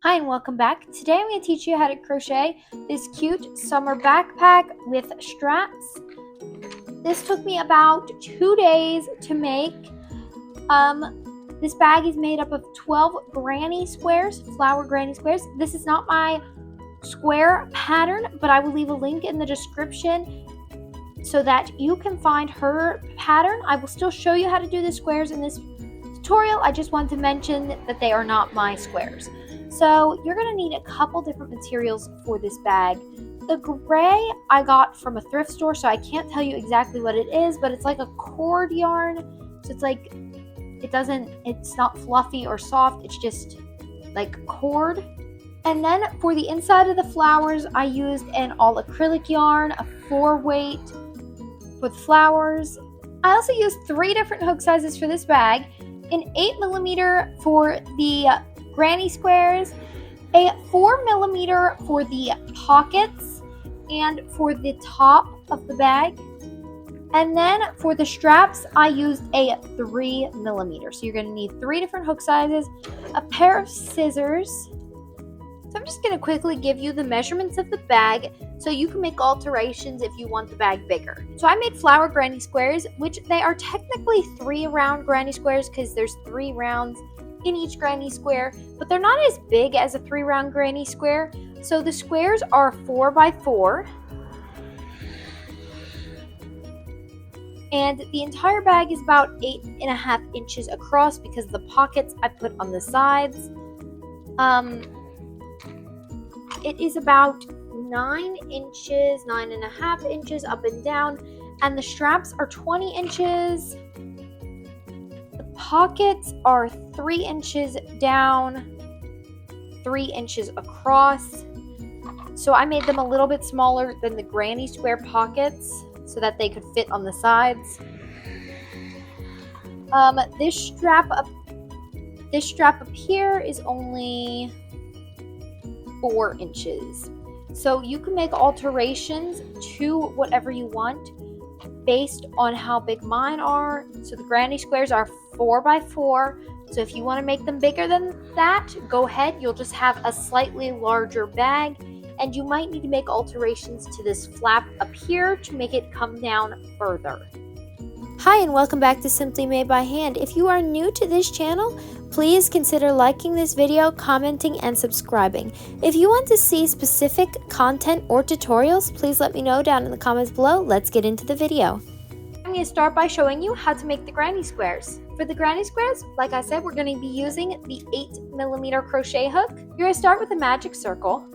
Hi and welcome back. Today I'm going to teach you how to crochet this cute summer backpack with straps. This took me about 2 days to make. This bag is made up of 12 granny squares, flower granny squares. This is not my square pattern, but I will leave a link in the description so that you can find her pattern. I will still show you how to do the squares in this tutorial. I just want to mention that they are not my squares. So you're going to need a couple different materials for this bag. The gray I got from a thrift store, so I can't tell you exactly what it is, but it's like a cord yarn. So it's like, it's not fluffy or soft, it's just like cord. And then for the inside of the flowers, I used an all acrylic yarn, a 4-weight with flowers. I also used 3 different hook sizes for this bag, an 8mm for the granny squares, a 4mm for the pockets and for the top of the bag. And then for the straps, I used a 3mm. So you're going to need 3 different hook sizes, a pair of scissors. So I'm just going to quickly give you the measurements of the bag so you can make alterations if you want the bag bigger. So I made flower granny squares, which they are technically 3 round granny squares because there's 3 rounds in each granny square, but they're not as big as a 3 round granny square. So the squares are 4x4. And the entire bag is about 8.5 inches across because the pockets I put on the sides. It is about 9.5 inches up and down, and the straps are 20 inches. The pockets are 3 inches down, 3 inches across. So I made them a little bit smaller than the granny square pockets so that they could fit on the sides. This strap up here is only 4 inches. So you can make alterations to whatever you want based on how big mine are. So the granny squares are 4x4. So if you want to make them bigger than that, go ahead. You'll just have a slightly larger bag, and you might need to make alterations to this flap up here to make it come down further. Hi and welcome back to Simply Made by Hand. If you are new to this channel, please consider liking this video, commenting, and subscribing. If you want to see specific content or tutorials, please let me know down in the comments below. Let's get into the video. I'm going to start by showing you how to make the granny squares. For the granny squares, like I said, we're going to be using the 8mm crochet hook. You're going to start with a magic circle.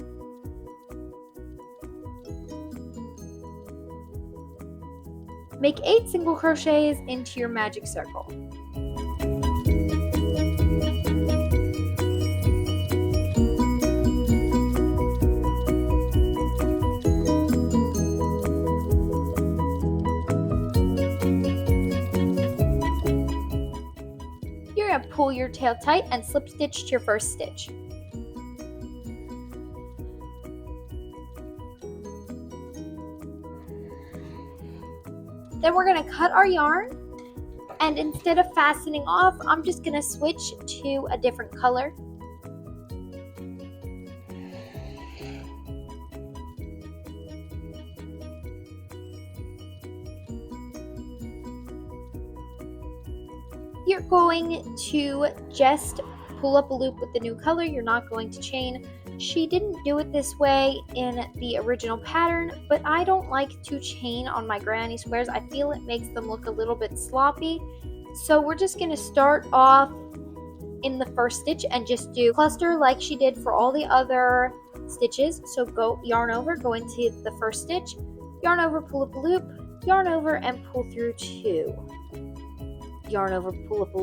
Make 8 single crochets into your magic circle. You're going to pull your tail tight and slip stitch to your first stitch. Then we're going to cut our yarn, and instead of fastening off, I'm just going to switch to a different color. You're going to just pull up a loop with the new color. You're not going to chain. She didn't do it this way in the original pattern, but I don't like to chain on my granny squares. I feel it makes them look a little bit sloppy. So we're just going to start off in the first stitch and just do cluster like she did for all the other stitches. So go yarn over, go into the first stitch, yarn over, pull up a loop, yarn over, and pull through 2. Yarn over, pull up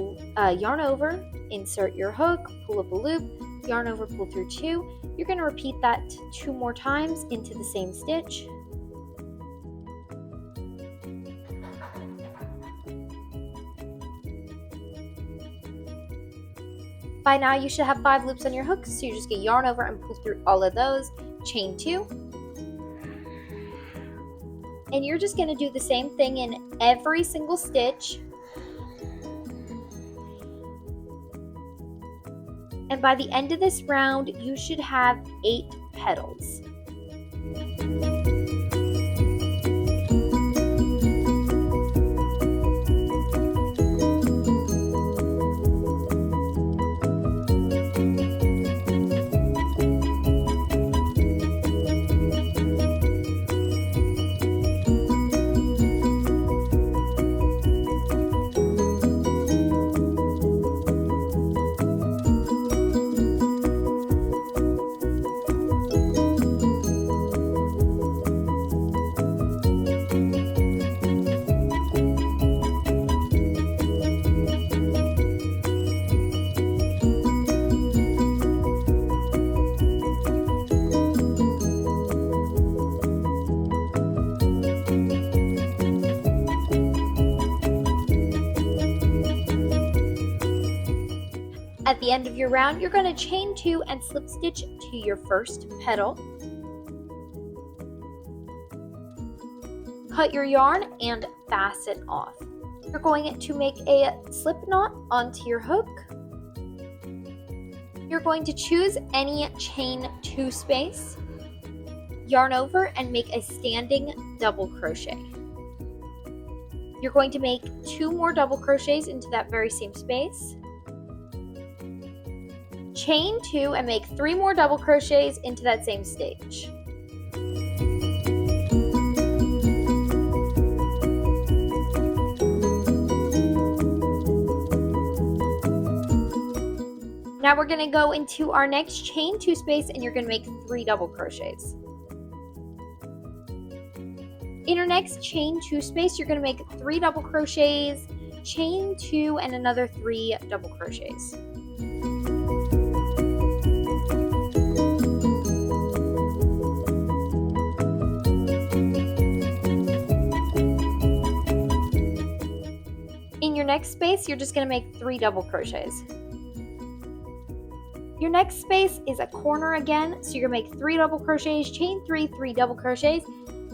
yarn over, insert your hook, pull up a loop, yarn over, pull through 2. You're going to repeat that 2 more times into the same stitch. By now you should have 5 loops on your hook, so you just get yarn over and pull through all of those, chain 2. And you're just going to do the same thing in every single stitch. And by the end of this round, you should have 8 petals. At the end of your round, you're going to chain 2 and slip stitch to your first petal. Cut your yarn and fasten off. You're going to make a slip knot onto your hook. You're going to choose any chain 2 space, yarn over and make a standing double crochet. You're going to make 2 more double crochets into that very same space. Chain 2 and make 3 more double crochets into that same stitch. Now we're going to go into our next chain 2 space and you're going to make 3 double crochets. In your next chain 2 space, you're going to make 3 double crochets, chain 2 and another 3 double crochets. In your next space, you're just going to make 3 double crochets. Your next space is a corner again, so you're going to make 3 double crochets, chain 3, 3 double crochets,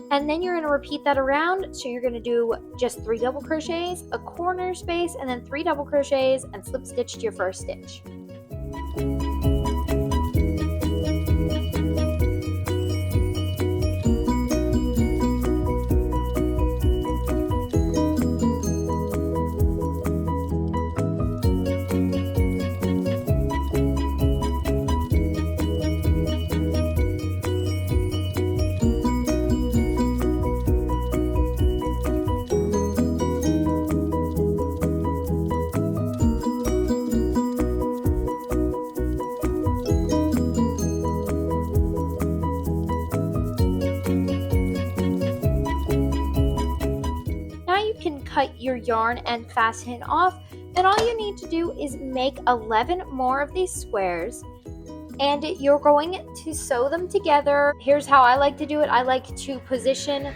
and then you're going to repeat that around. So you're going to do just 3 double crochets, a corner space, and then 3 double crochets, and slip stitch to your first stitch. Cut your yarn and fasten it off, and all you need to do is make 11 more of these squares, and you're going to sew them together. Here's how I like to do it. I like to position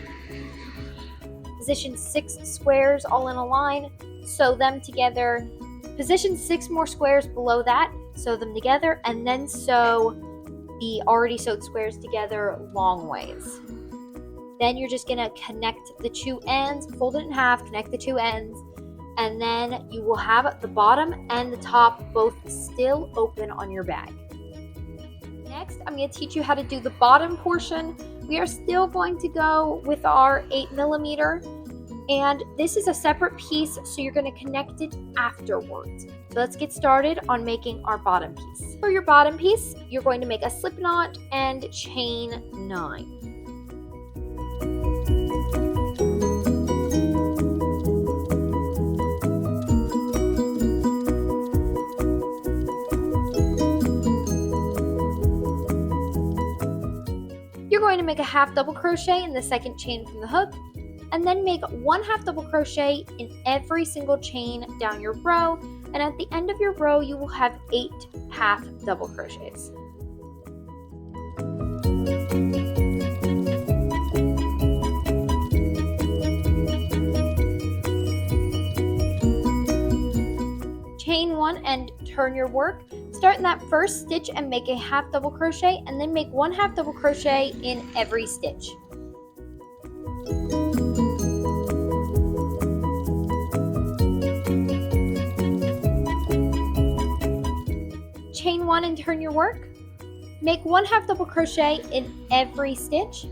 6 squares all in a line, sew them together, position 6 more squares below that, sew them together, and then sew the already sewed squares together long ways. Then you're just going to connect the 2 ends, fold it in half, connect the 2 ends, and then you will have the bottom and the top both still open on your bag. Next, I'm going to teach you how to do the bottom portion. We are still going to go with our 8mm, and this is a separate piece, so you're going to connect it afterwards. So let's get started on making our bottom piece. For your bottom piece, you're going to make a slip knot and chain 9. You're going to make a half double crochet in the second chain from the hook, and then make 1 half double crochet in every single chain down your row, and at the end of your row you will have 8 half double crochets. Chain 1 and turn your work. Start in that first stitch and make a half double crochet, and then make 1 half double crochet in every stitch. Chain 1 one and turn your work. Make 1/2 double crochet in every stitch.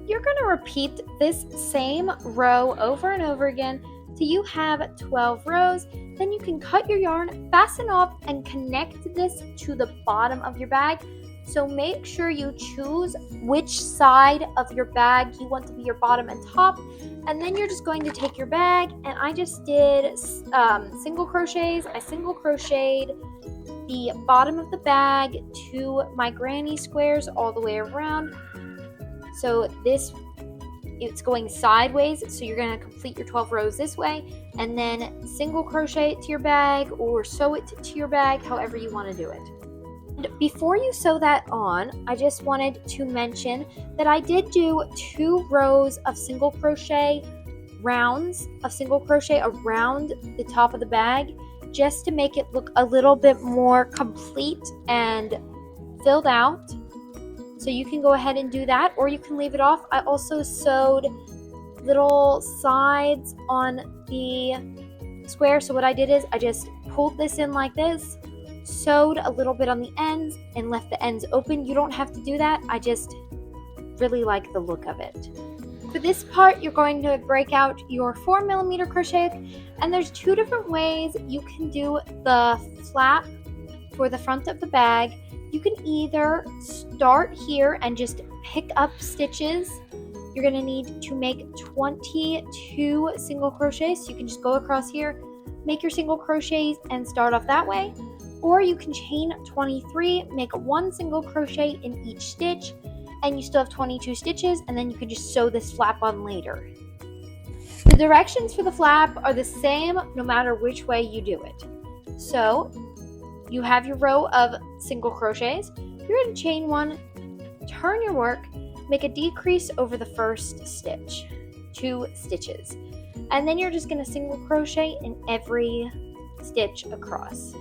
You're going to repeat this same row over and over again till you have 12 rows. Then you can cut your yarn, fasten off, and connect this to the bottom of your bag. So make sure you choose which side of your bag you want to be your bottom and top. And then you're just going to take your bag, and I just did single crochets. I single crocheted the bottom of the bag to my granny squares all the way around. So it's going sideways, so you're going to complete your 12 rows this way, and then single crochet it to your bag or sew it to your bag, however you want to do it. And before you sew that on, I just wanted to mention that I did do 2 rows of single crochet rounds of single crochet around the top of the bag, just to make it look a little bit more complete and filled out. So you can go ahead and do that, or you can leave it off. I also sewed little sides on the square. So what I did is I just pulled this in like this, sewed a little bit on the ends, and left the ends open. You don't have to do that. I just really like the look of it. For this part, you're going to break out your 4mm crochet hook, and there's 2 different ways you can do the flap for the front of the bag. You can either start here and just pick up stitches. You're going to need to make 22 single crochets. So you can just go across here, make your single crochets, and start off that way. Or you can chain 23, make 1 single crochet in each stitch, and you still have 22 stitches, and then you can just sew this flap on later. The directions for the flap are the same no matter which way you do it. So you have your row of single crochets. You're going to chain 1, turn your work, make a decrease over the first stitch, 2 stitches, and then you're just going to single crochet in every stitch across.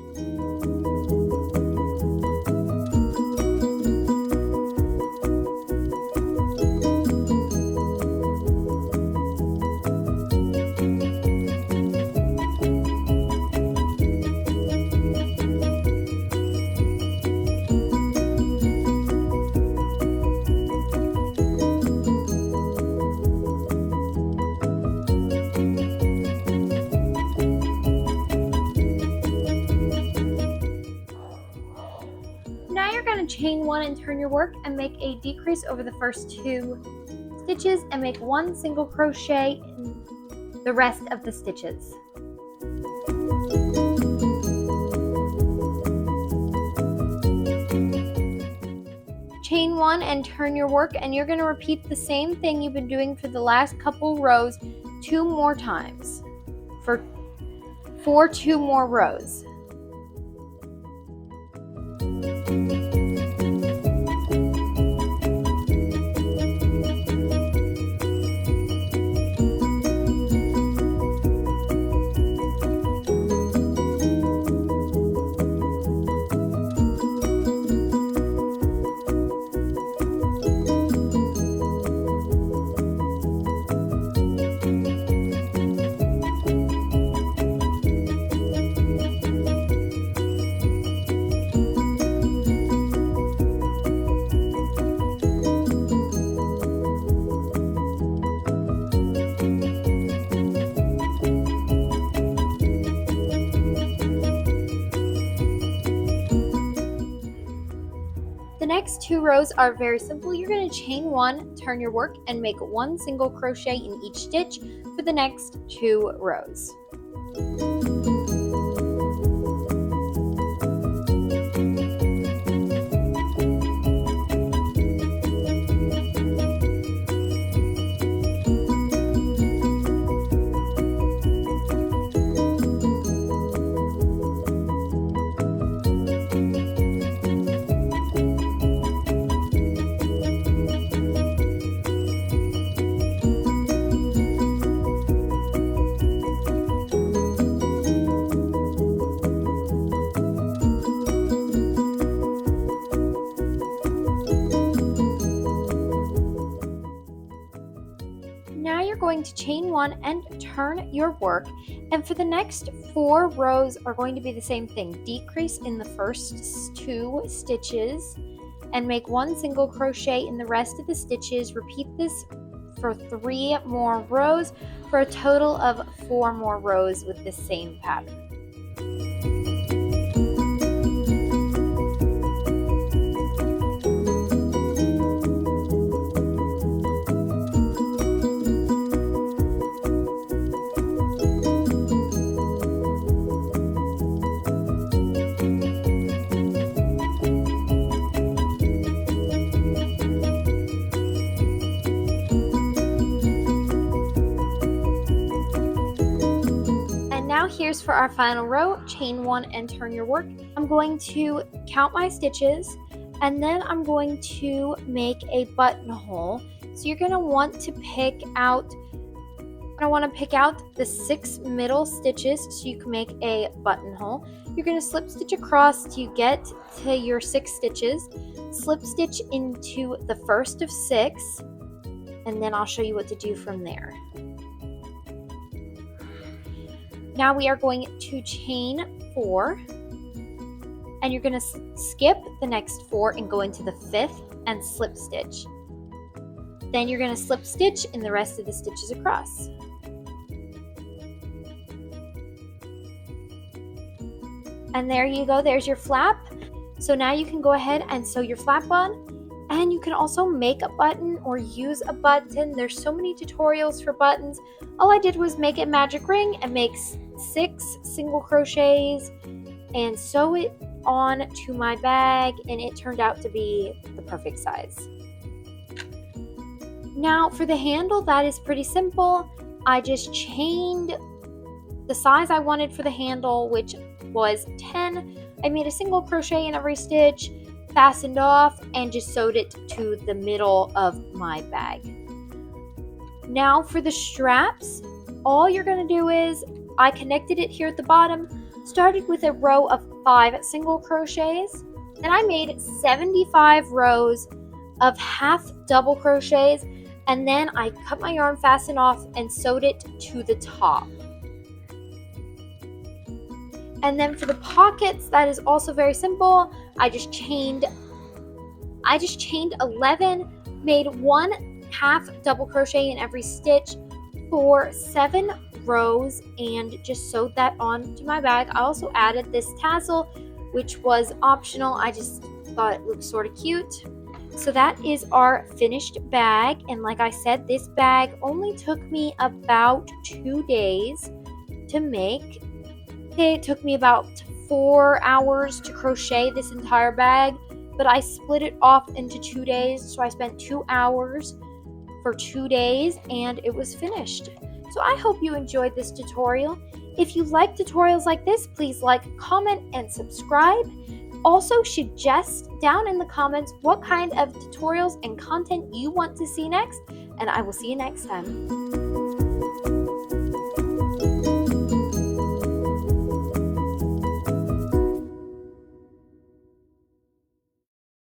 Now you're going to chain 1 and turn your work and make a decrease over the first 2 stitches and make 1 single crochet in the rest of the stitches. Chain 1 and turn your work, and you're going to repeat the same thing you've been doing for the last couple rows 2 more times for 2 more rows. The next 2 rows are very simple. You're going to chain 1, turn your work, and make 1 single crochet in each stitch for the next 2 rows. going to chain 1 and turn your work. And for the next 4 rows are going to be the same thing. Decrease in the first 2 stitches and make 1 single crochet in the rest of the stitches. Repeat this for 3 more rows for a total of 4 more rows with the same pattern. Now here's for our final row, chain 1 and turn your work. I'm going to count my stitches and then I'm going to make a buttonhole. So you're going to want to pick out the 6 middle stitches so you can make a buttonhole. You're going to slip stitch across till you get to your 6 stitches. Slip stitch into the first of 6 and then I'll show you what to do from there. Now we are going to chain 4 and you're going to skip the next 4 and go into the 5th and slip stitch. Then you're going to slip stitch in the rest of the stitches across. And there you go, there's your flap. So now you can go ahead and sew your flap on. And you can also make a button or use a button. There's so many tutorials for buttons. All I did was make a magic ring and make 6 single crochets and sew it on to my bag, and it turned out to be the perfect size. Now for the handle, that is pretty simple. I just chained the size I wanted for the handle, which was 10. I made a single crochet in every stitch, fastened off, and just sewed it to the middle of my bag. Now for the straps, all you're going to do is, I connected it here at the bottom, started with a row of 5 single crochets, then I made 75 rows of half double crochets, and then I cut my yarn, fastened off, and sewed it to the top. And then for the pockets, that is also very simple. I just chained 11, made 1 half double crochet in every stitch for 7 rows, and just sewed that onto my bag. I also added this tassel, which was optional. I just thought it looked sort of cute. So that is our finished bag, and like I said, this bag only took me about 2 days to make. It took me about 4 hours to crochet this entire bag, but I split it off into 2 days, so I spent 2 hours for 2 days and it was finished. So I hope you enjoyed this tutorial. If you like tutorials like this, please like, comment, and subscribe. Also, suggest down in the comments what kind of tutorials and content you want to see next, and I will see you next time.